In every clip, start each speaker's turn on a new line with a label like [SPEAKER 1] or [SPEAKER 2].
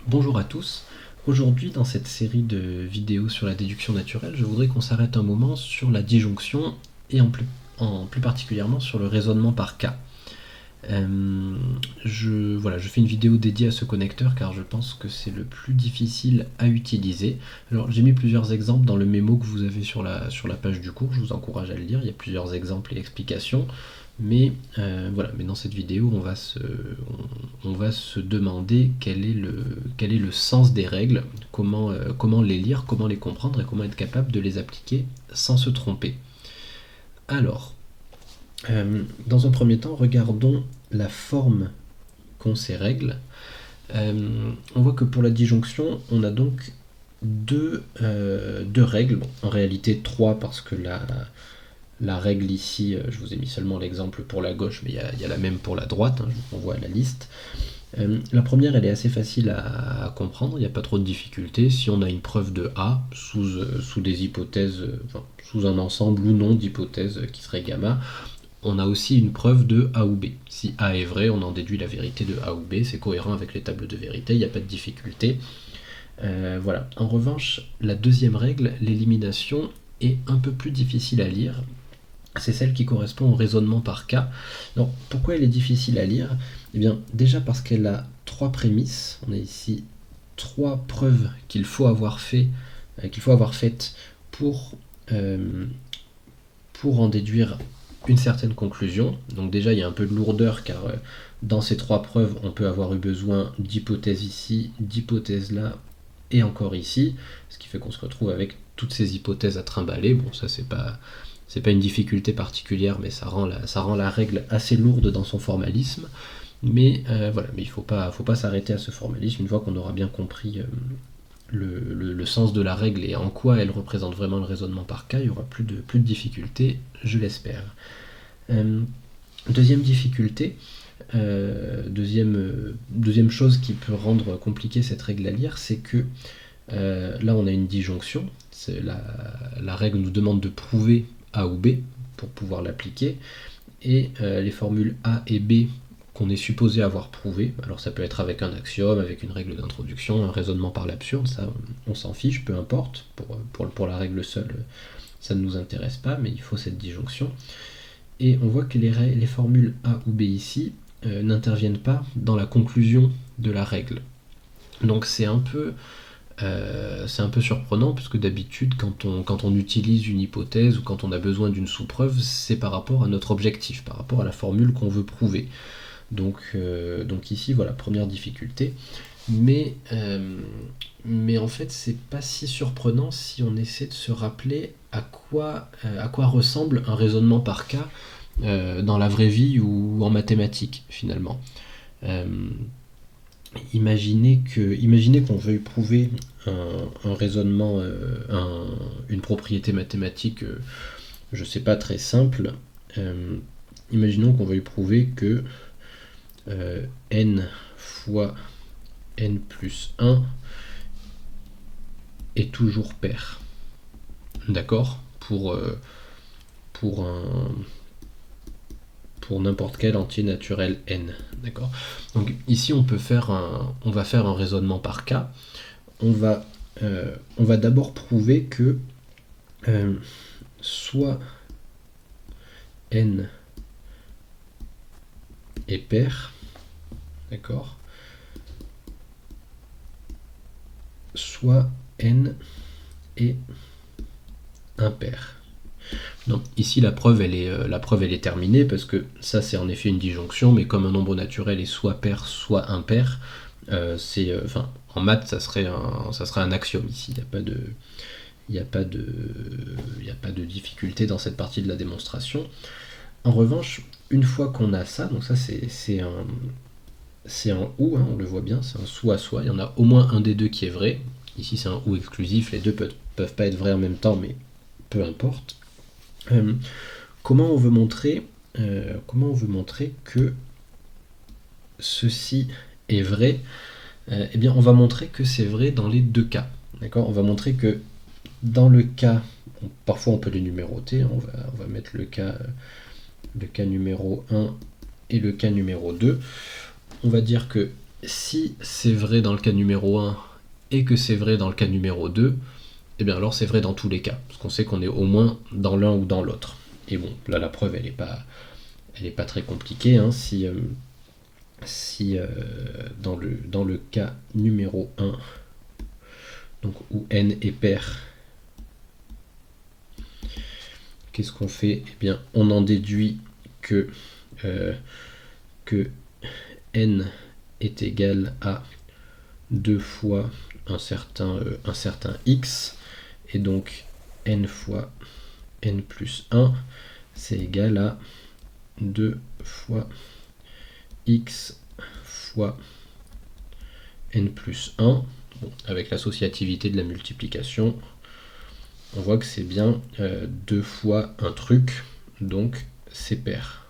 [SPEAKER 1] Bonjour à tous. Aujourd'hui, dans cette série de vidéos sur la déduction naturelle, je voudrais qu'on s'arrête un moment sur la disjonction et en plus particulièrement sur le raisonnement par cas. Je fais une vidéo dédiée à ce connecteur car je pense que c'est le plus difficile à utiliser. Alors j'ai mis plusieurs exemples dans le mémo que vous avez sur la page du cours, je vous encourage à le lire, il y a plusieurs exemples et explications. Mais mais dans cette vidéo, on va se demander quel est le sens des règles, comment les lire, comment les comprendre et comment être capable de les appliquer sans se tromper. Alors, dans un premier temps, regardons la forme qu'ont ces règles. On voit que pour la disjonction, on a donc deux règles, bon, en réalité trois parce que la règle ici, je vous ai mis seulement l'exemple pour la gauche, mais il y a la même pour la droite, je vous renvoie à la liste. La première, elle est assez facile à comprendre, il n'y a pas trop de difficultés. Si on a une preuve de A sous des hypothèses, sous un ensemble ou non d'hypothèses qui serait gamma, on a aussi une preuve de A ou B. Si A est vrai, on en déduit la vérité de A ou B, c'est cohérent avec les tables de vérité, il n'y a pas de difficulté. Voilà. En revanche, la deuxième règle, l'élimination, est un peu plus difficile à lire. C'est celle qui correspond au raisonnement par cas. Alors, pourquoi elle est difficile à lire? Eh bien, déjà parce qu'elle a trois prémices. On a ici trois preuves qu'il faut avoir faites pour en déduire une certaine conclusion. Donc déjà, il y a un peu de lourdeur car dans ces trois preuves, on peut avoir eu besoin d'hypothèses ici, d'hypothèses là et encore ici, ce qui fait qu'on se retrouve avec toutes ces hypothèses à trimballer. Bon, ça c'est pas une difficulté particulière, mais ça rend la règle assez lourde dans son formalisme. Mais mais il faut pas s'arrêter à ce formalisme. Une fois qu'on aura bien compris le sens de la règle et en quoi elle représente vraiment le raisonnement par cas, il y aura plus de difficultés, je l'espère. Deuxième difficulté, deuxième chose qui peut rendre compliqué cette règle à lire, c'est que là on a une disjonction. La règle nous demande de prouver A ou B pour pouvoir l'appliquer, et les formules A et B qu'on est supposé avoir prouvées, alors ça peut être avec un axiome, avec une règle d'introduction, un raisonnement par l'absurde, ça on s'en fiche, peu importe, pour la règle seule ça ne nous intéresse pas, mais il faut cette disjonction. Et on voit que les formules A ou B ici n'interviennent pas dans la conclusion de la règle. Donc c'est un peu surprenant, puisque d'habitude, quand on utilise une hypothèse ou quand on a besoin d'une sous-preuve, c'est par rapport à notre objectif, par rapport à la formule qu'on veut prouver. Donc ici, voilà, première difficulté. Mais en fait, c'est pas si surprenant si on essaie de se rappeler à quoi ressemble un raisonnement par cas dans la vraie vie ou en mathématiques, finalement. Euh, Imaginez qu'on veuille prouver un raisonnement, une propriété mathématique, je sais pas, très simple. Imaginons qu'on veuille prouver que n fois n plus 1 est toujours pair. D'accord? Pour n'importe quel entier naturel n. D'accord? Donc ici on va faire un raisonnement par cas. On va d'abord prouver que soit n est pair, d'accord, soit n est impair. Donc ici la preuve elle est terminée, parce que ça c'est en effet une disjonction, mais comme un nombre naturel est soit pair soit impair, en maths ça serait un axiome ici. Il n'y a pas de difficulté dans cette partie de la démonstration. En revanche, une fois qu'on a ça, donc ça c'est un ou, on le voit bien, c'est un soit, il y en a au moins un des deux qui est vrai. Ici c'est un ou exclusif, les deux peuvent pas être vrais en même temps, mais peu importe. Comment on veut montrer que ceci est vrai? Eh bien, on va montrer que c'est vrai dans les deux cas. D'accord? On va montrer que dans le cas, parfois on peut les numéroter, on va mettre le cas numéro 1 et le cas numéro 2. On va dire que si c'est vrai dans le cas numéro 1 et que c'est vrai dans le cas numéro 2, et bien alors c'est vrai dans tous les cas, parce qu'on sait qu'on est au moins dans l'un ou dans l'autre. Et bon, là la preuve elle est pas très compliquée, hein. Si dans le cas numéro 1, donc où n est pair, qu'est-ce qu'on fait? Eh bien on en déduit que n est égal à 2 fois un certain x, et donc n fois n plus 1, c'est égal à 2 fois x fois n plus 1. Bon, avec l'associativité de la multiplication, on voit que c'est bien 2 fois un truc, donc c'est pair.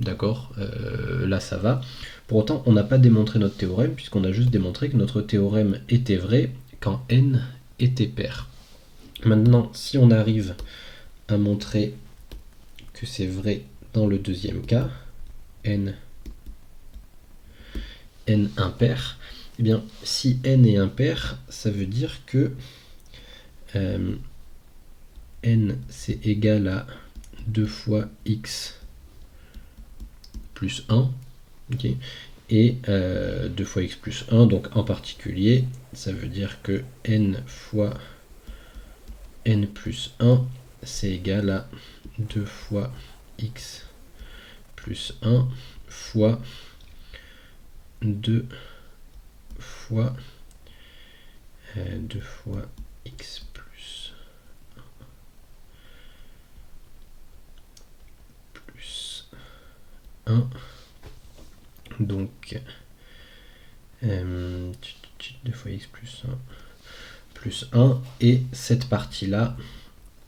[SPEAKER 1] D'accord, là ça va. Pour autant, on n'a pas démontré notre théorème, puisqu'on a juste démontré que notre théorème était vrai quand n était pair. Maintenant, si on arrive à montrer que c'est vrai dans le deuxième cas, n impair, eh bien, si n est impair, ça veut dire que n c'est égal à 2 fois x plus 1, okay, et 2 fois x plus 1, donc en particulier, ça veut dire que n fois n plus 1, c'est égal à 2 fois x plus 1 fois 2 fois x plus 1, donc 2 fois x plus 1, et cette partie-là,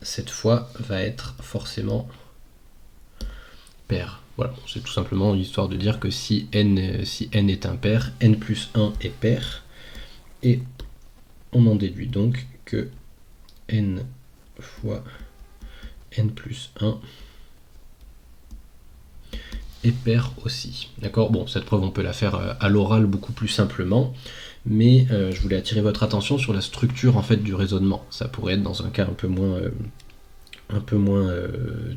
[SPEAKER 1] cette fois, va être forcément pair. Voilà, c'est tout simplement l'histoire de dire que si n est impair, n plus 1 est pair, et on en déduit donc que n fois n plus 1 est pair aussi. D'accord. Bon, cette preuve on peut la faire à l'oral beaucoup plus simplement, mais je voulais attirer votre attention sur la structure en fait du raisonnement. Ça pourrait être dans un cas un peu moins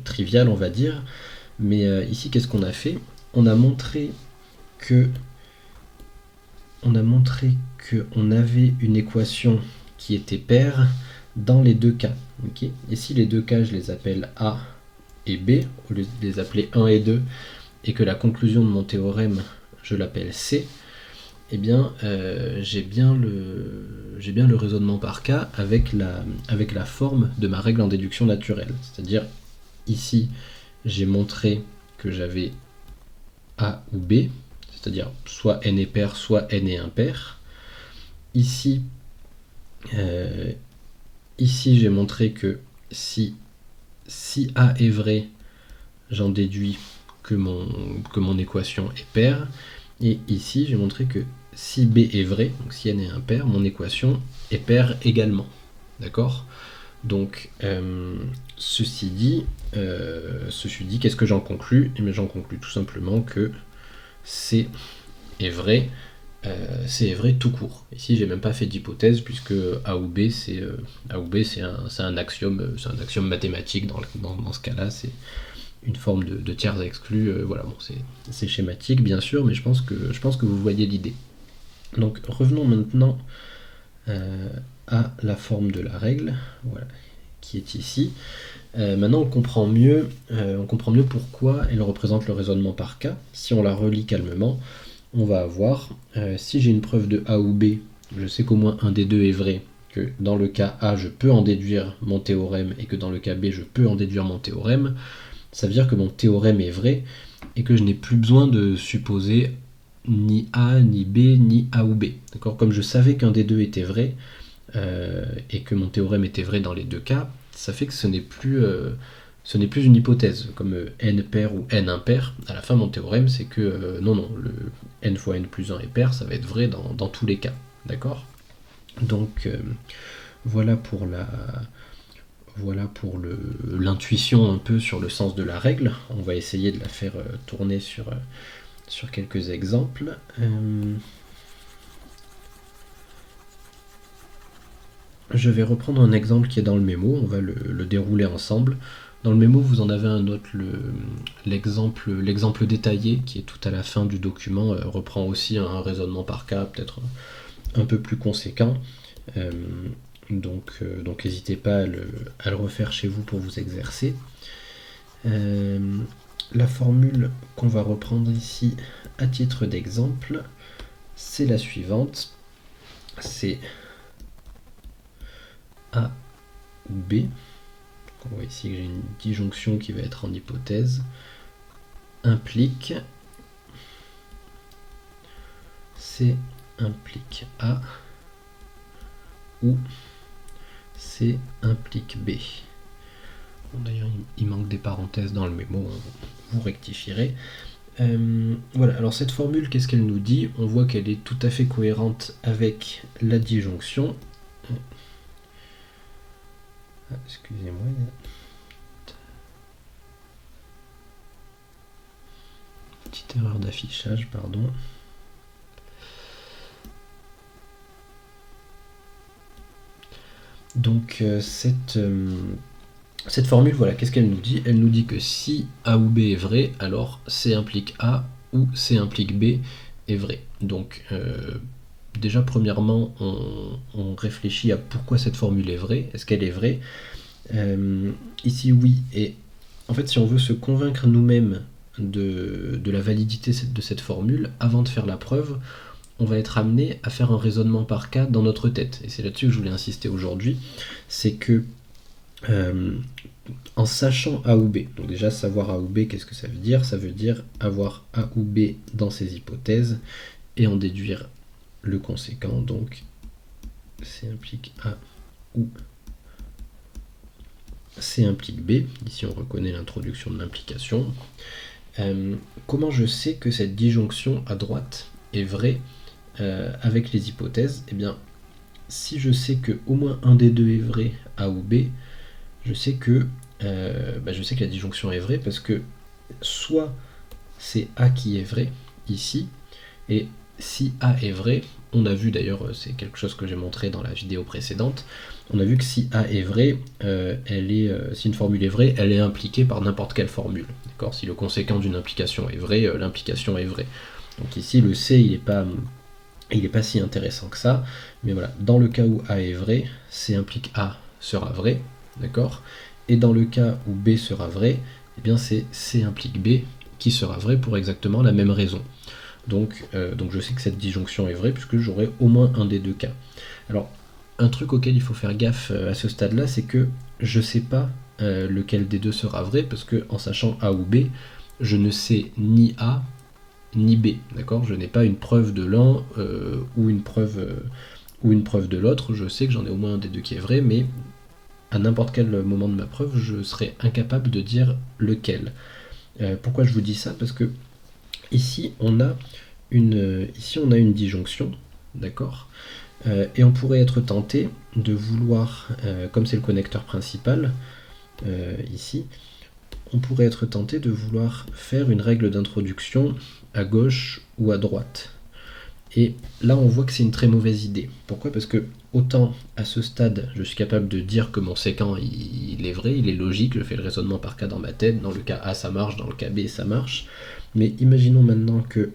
[SPEAKER 1] trivial, on va dire, mais ici qu'est-ce qu'on a fait? On a montré que on avait une équation qui était paire dans les deux cas. Okay, et si les deux cas je les appelle A et B, au lieu de les appeler 1 et 2, et que la conclusion de mon théorème je l'appelle C, eh bien j'ai bien le raisonnement par cas avec la forme de ma règle en déduction naturelle. C'est-à-dire ici j'ai montré que j'avais A ou B, c'est-à-dire soit n est pair, soit n est impair. Ici j'ai montré que si A est vrai, j'en déduis que mon équation est paire. Et ici, j'ai montré que si B est vrai, donc si n est impair, mon équation est paire également. D'accord? Donc, ceci dit, qu'est-ce que j'en conclus? Eh bien, j'en conclus tout simplement que C est vrai. C est vrai tout court. Ici, j'ai même pas fait d'hypothèse puisque A ou B, c'est un axiome, mathématique dans ce cas-là. C'est une forme de tiers exclu. Voilà, bon, c'est schématique bien sûr, mais je pense que vous voyez l'idée. Donc, revenons maintenant à la forme de la règle, voilà, qui est ici. Maintenant, on comprend mieux pourquoi elle représente le raisonnement par cas. Si on la relit calmement, on va avoir, si j'ai une preuve de A ou B, je sais qu'au moins un des deux est vrai, que dans le cas A, je peux en déduire mon théorème, et que dans le cas B, je peux en déduire mon théorème. Ça veut dire que mon théorème est vrai, et que je n'ai plus besoin de supposer ni A, ni B, ni A ou B. D'accord ? Comme je savais qu'un des deux était vrai, et que mon théorème était vrai dans les deux cas, ça fait que ce n'est plus une hypothèse, comme n pair ou n impair. À la fin, mon théorème, c'est que non, le n fois n plus 1 est pair, ça va être vrai dans tous les cas. D'accord ? Donc, voilà pour l'intuition un peu sur le sens de la règle. On va essayer de la faire tourner sur sur quelques exemples. Je vais reprendre un exemple qui est dans le mémo, on va le dérouler ensemble. Dans le mémo, vous en avez un autre, l'exemple détaillé qui est tout à la fin du document, reprend aussi un raisonnement par cas, peut-être un peu plus conséquent. Donc n'hésitez pas à le refaire chez vous pour vous exercer. La formule qu'on va reprendre ici à titre d'exemple, c'est la suivante. C'est A ou B. On voit ici que j'ai une disjonction qui va être en hypothèse. Implique C implique A ou C implique B. Bon, d'ailleurs, il manque des parenthèses dans le mémo, vous rectifierez. Voilà, alors cette formule, qu'est-ce qu'elle nous dit? On voit qu'elle est tout à fait cohérente avec la disjonction. Excusez-moi, il y a une petite erreur d'affichage, pardon. Donc cette formule, voilà, qu'est-ce qu'elle nous dit? Elle nous dit que si A ou B est vrai, alors C implique A ou C implique B est vrai. Donc déjà, premièrement, on réfléchit à pourquoi cette formule est vraie. Est-ce qu'elle est vraie? Ici, oui. Et en fait, si on veut se convaincre nous-mêmes de la validité de cette formule, avant de faire la preuve, on va être amené à faire un raisonnement par cas dans notre tête. Et c'est là-dessus que je voulais insister aujourd'hui. C'est que en sachant A ou B, donc déjà savoir A ou B, qu'est-ce que ça veut dire? Ça veut dire avoir A ou B dans ces hypothèses et en déduire le conséquent, donc C implique A ou C implique B. Ici on reconnaît l'introduction de l'implication. Comment je sais que cette disjonction à droite est vraie avec les hypothèses? Eh bien, si je sais que au moins un des deux est vrai, A ou B, je sais que la disjonction est vraie parce que soit c'est A qui est vrai ici, et si A est vrai, on a vu d'ailleurs, c'est quelque chose que j'ai montré dans la vidéo précédente, on a vu que si A est vrai, si une formule est vraie, elle est impliquée par n'importe quelle formule. D'accord? Si le conséquent d'une implication est vrai, l'implication est vraie. Donc ici, le C, il n'est pas si intéressant que ça, mais voilà, dans le cas où A est vrai, C implique A sera vrai, d'accord? Et dans le cas où B sera vrai, eh bien c'est C implique B qui sera vrai pour exactement la même raison. Donc je sais que cette disjonction est vraie puisque j'aurai au moins un des deux cas. Alors, un truc auquel il faut faire gaffe à ce stade-là, c'est que je ne sais pas lequel des deux sera vrai, parce que en sachant A ou B, je ne sais ni A ni B, d'accord? Je n'ai pas une preuve de l'un ou une preuve de l'autre. Je sais que j'en ai au moins un des deux qui est vrai, mais à n'importe quel moment de ma preuve, je serai incapable de dire lequel. Pourquoi je vous dis ça? Parce que ici on a une disjonction, d'accord? Et on pourrait être tenté de vouloir, comme c'est le connecteur principal, ici, on pourrait être tenté de vouloir faire une règle d'introduction à gauche ou à droite. Et là, on voit que c'est une très mauvaise idée. Pourquoi? Parce que autant à ce stade, je suis capable de dire que mon séquent, il est vrai, il est logique, je fais le raisonnement par cas dans ma tête, dans le cas A ça marche, dans le cas B ça marche. Mais imaginons maintenant que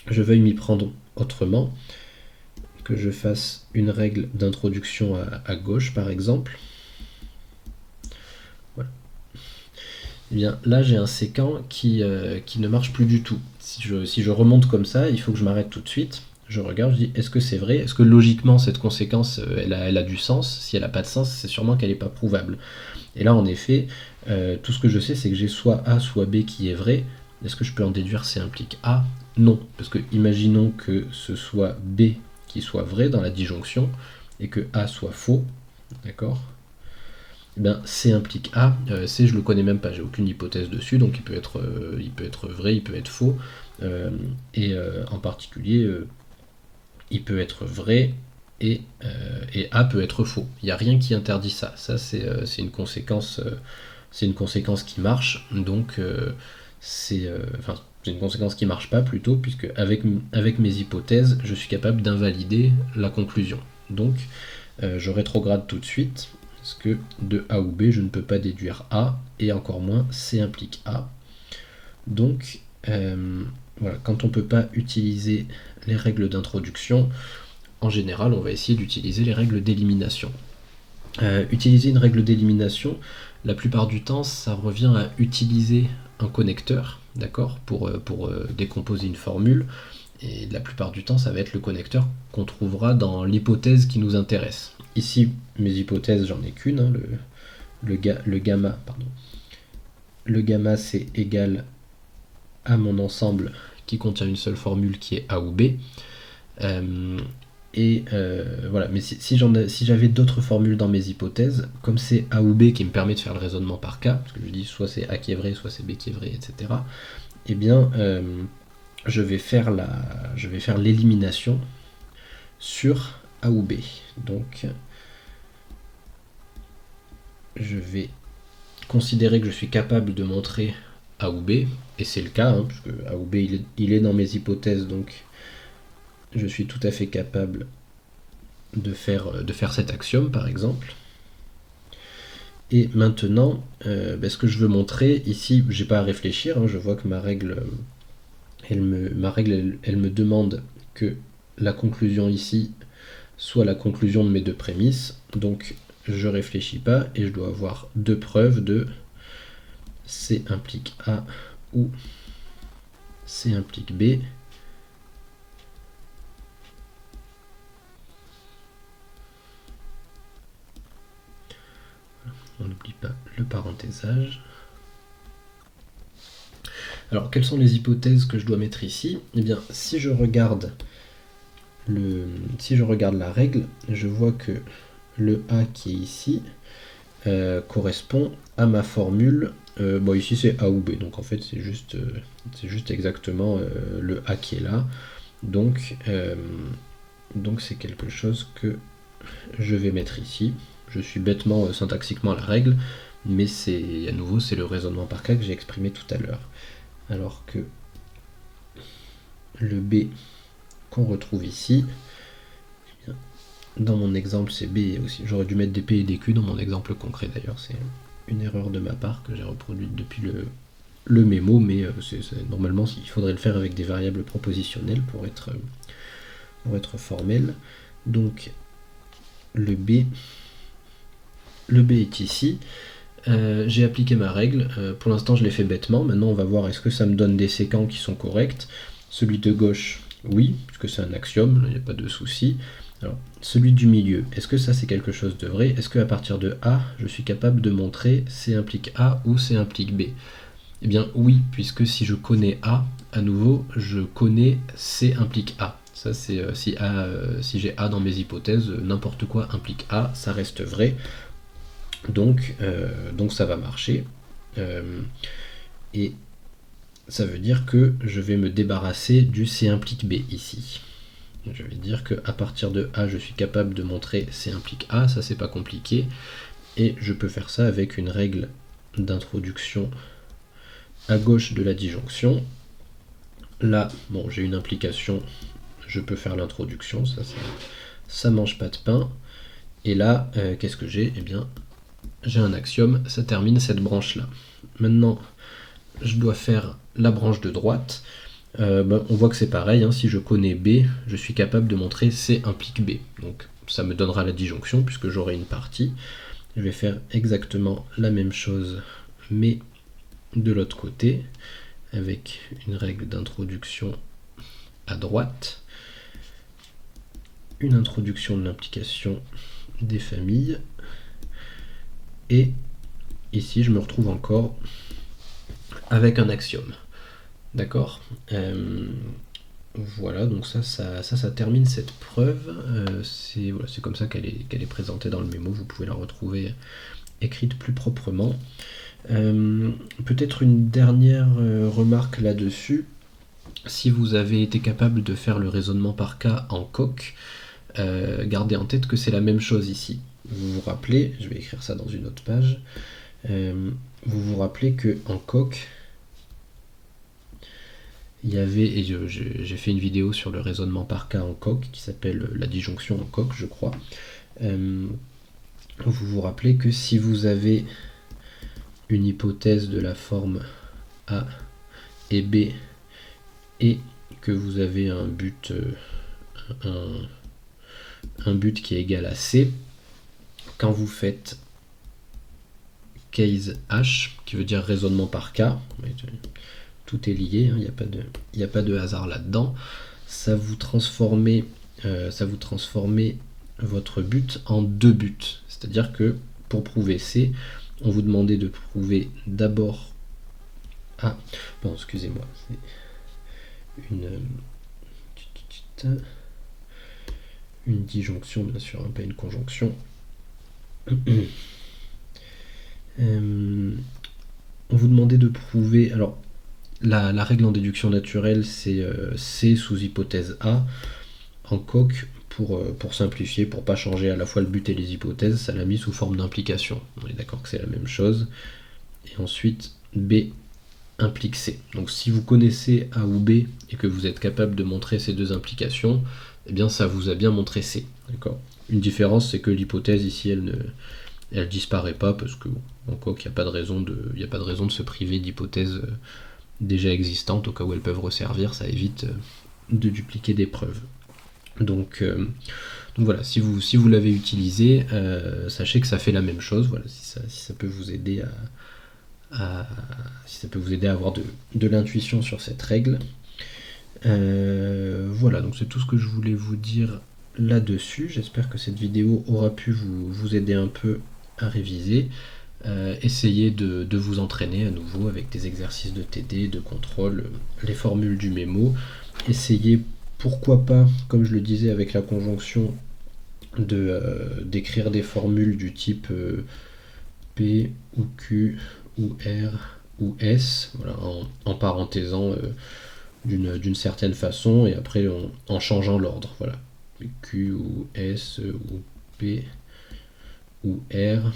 [SPEAKER 1] je veuille m'y prendre autrement, que je fasse une règle d'introduction à gauche par exemple. Voilà. Et bien là j'ai un séquent qui ne marche plus du tout. Si je remonte comme ça, il faut que je m'arrête tout de suite. Je regarde, je dis est-ce que c'est vrai? Est-ce que logiquement cette conséquence elle a du sens? Si elle n'a pas de sens, c'est sûrement qu'elle n'est pas prouvable. Et là en effet, tout ce que je sais c'est que j'ai soit A soit B qui est vrai. Est-ce que je peux en déduire C implique A? Non, parce que imaginons que ce soit B qui soit vrai dans la disjonction et que A soit faux, d'accord? Eh bien, C implique A, C je le connais même pas, j'ai aucune hypothèse dessus, donc il peut être vrai, il peut être faux, et en particulier il peut être vrai et A peut être faux. Il n'y a rien qui interdit ça. Ça c'est une conséquence qui marche, donc C'est une conséquence qui ne marche pas plutôt, puisque avec mes hypothèses, je suis capable d'invalider la conclusion. Donc, je rétrograde tout de suite, parce que de A ou B, je ne peux pas déduire A, et encore moins C implique A. Donc, voilà, quand on ne peut pas utiliser les règles d'introduction, en général, on va essayer d'utiliser les règles d'élimination. Utiliser une règle d'élimination, la plupart du temps, ça revient à utiliser un connecteur, d'accord, pour décomposer une formule. Et la plupart du temps, ça va être le connecteur qu'on trouvera dans l'hypothèse qui nous intéresse. Ici, mes hypothèses, j'en ai qu'une, hein, le gamma, pardon. Le gamma, c'est égal à mon ensemble qui contient une seule formule qui est A ou B. Voilà, mais si j'avais d'autres formules dans mes hypothèses, comme c'est A ou B qui me permet de faire le raisonnement par cas, parce que je dis soit c'est A qui est vrai, soit c'est B qui est vrai, etc., eh bien, je vais faire l'élimination sur A ou B. Donc, je vais considérer que je suis capable de montrer A ou B, et c'est le cas, hein, puisque A ou B il est dans mes hypothèses, donc je suis tout à fait capable de faire cet axiome par exemple. Et maintenant, ce que je veux montrer, ici j'ai pas à réfléchir, hein, je vois que ma règle, elle me demande que la conclusion ici soit la conclusion de mes deux prémisses, donc je réfléchis pas et je dois avoir deux preuves de C implique A ou C implique B. On n'oublie pas le parenthésage. Alors, quelles sont les hypothèses que je dois mettre ici? Eh bien, si je regarde la règle, je vois que le A qui est ici correspond à ma formule. Bon, ici c'est A ou B, donc en fait c'est juste exactement le A qui est là. Donc c'est quelque chose que je vais mettre ici. Je suis bêtement syntaxiquement à la règle, mais à nouveau c'est le raisonnement par cas que j'ai exprimé tout à l'heure. Alors que le B qu'on retrouve ici, dans mon exemple c'est B aussi. J'aurais dû mettre des P et des Q dans mon exemple concret d'ailleurs, c'est une erreur de ma part que j'ai reproduite depuis le mémo, mais normalement il faudrait le faire avec des variables propositionnelles pour être formel. Donc le B est ici. J'ai appliqué ma règle. Pour l'instant, je l'ai fait bêtement. Maintenant, on va voir est-ce que ça me donne des séquents qui sont corrects. Celui de gauche, oui, puisque c'est un axiome, il n'y a pas de souci. Alors, celui du milieu, est-ce que ça c'est quelque chose de vrai? Est-ce qu'à partir de A, je suis capable de montrer C implique A ou C implique B? Eh bien oui, puisque si je connais A, à nouveau, je connais C implique A. Ça c'est si j'ai A dans mes hypothèses, n'importe quoi implique A, ça reste vrai. Donc ça va marcher. Et ça veut dire que je vais me débarrasser du C implique B ici. Je vais dire qu'à partir de A, je suis capable de montrer C implique A, ça c'est pas compliqué. Et je peux faire ça avec une règle d'introduction à gauche de la disjonction. Là, bon, j'ai une implication, je peux faire l'introduction, ça mange pas de pain. Et là, qu'est-ce que j'ai? Eh bien, j'ai un axiome, ça termine cette branche-là. Maintenant, je dois faire la branche de droite. On voit que c'est pareil, hein, si je connais B, je suis capable de montrer C implique B. Donc ça me donnera la disjonction puisque j'aurai une partie. Je vais faire exactement la même chose, mais de l'autre côté, avec une règle d'introduction à droite, une introduction de l'implication des familles, et ici je me retrouve encore avec un axiome. D'accord, voilà, donc ça termine cette preuve. C'est comme ça qu'elle est présentée dans le mémo. Vous pouvez la retrouver écrite plus proprement. Peut-être une dernière remarque là-dessus. Si vous avez été capable de faire le raisonnement par cas en coq, gardez en tête que c'est la même chose ici. Vous vous rappelez, je vais écrire ça dans une autre page, vous vous rappelez que en coq, il y avait, et j'ai fait une vidéo sur le raisonnement par cas en coq qui s'appelle la disjonction en coq, je crois. Vous vous rappelez que si vous avez une hypothèse de la forme A et B et que vous avez un but qui est égal à C, quand vous faites case H, qui veut dire raisonnement par cas, tout est lié, il n'y a pas de hasard là-dedans, ça vous transformez votre but en deux buts. C'est-à-dire que pour prouver C, on vous demandait de prouver d'abord... Ah, pardon, excusez-moi, c'est une disjonction, bien sûr, pas une conjonction. On vous demandait de prouver... Alors, la règle en déduction naturelle, c'est C sous hypothèse A. En coq, pour simplifier, pour pas changer à la fois le but et les hypothèses, ça l'a mis sous forme d'implication. On est d'accord que c'est la même chose. Et ensuite, B implique C. Donc si vous connaissez A ou B et que vous êtes capable de montrer ces deux implications, eh bien ça vous a bien montré C. D'accord. Une différence, c'est que l'hypothèse ici, elle disparaît pas parce que en coq, il n'y a pas de raison de se priver d'hypothèses déjà existantes au cas où elles peuvent resservir. Ça évite de dupliquer des preuves. Donc voilà, si vous l'avez utilisé, sachez que ça fait la même chose. Voilà, si ça peut vous aider à avoir de l'intuition sur cette règle. Voilà, donc c'est tout ce que je voulais vous dire là-dessus. J'espère que cette vidéo aura pu vous aider un peu à réviser. Essayez de vous entraîner à nouveau avec des exercices de TD, de contrôle, les formules du mémo. Essayez, pourquoi pas, comme je le disais avec la conjonction, d'écrire des formules du type P ou Q ou R ou S, voilà, en parenthésant d'une certaine façon et après en changeant l'ordre. Voilà. Q ou S ou P ou R.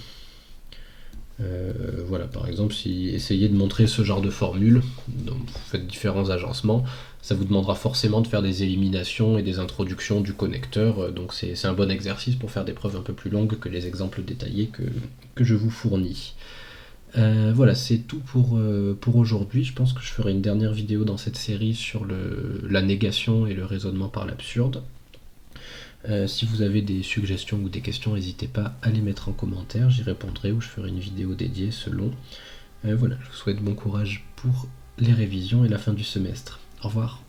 [SPEAKER 1] Voilà, par exemple, si essayez de montrer ce genre de formule, donc vous faites différents agencements, ça vous demandera forcément de faire des éliminations et des introductions du connecteur, donc c'est un bon exercice pour faire des preuves un peu plus longues que les exemples détaillés que je vous fournis. Voilà, c'est tout pour aujourd'hui. Je pense que je ferai une dernière vidéo dans cette série sur la négation et le raisonnement par l'absurde. Si vous avez des suggestions ou des questions, n'hésitez pas à les mettre en commentaire, j'y répondrai ou je ferai une vidéo dédiée selon. Voilà, je vous souhaite bon courage pour les révisions et la fin du semestre. Au revoir.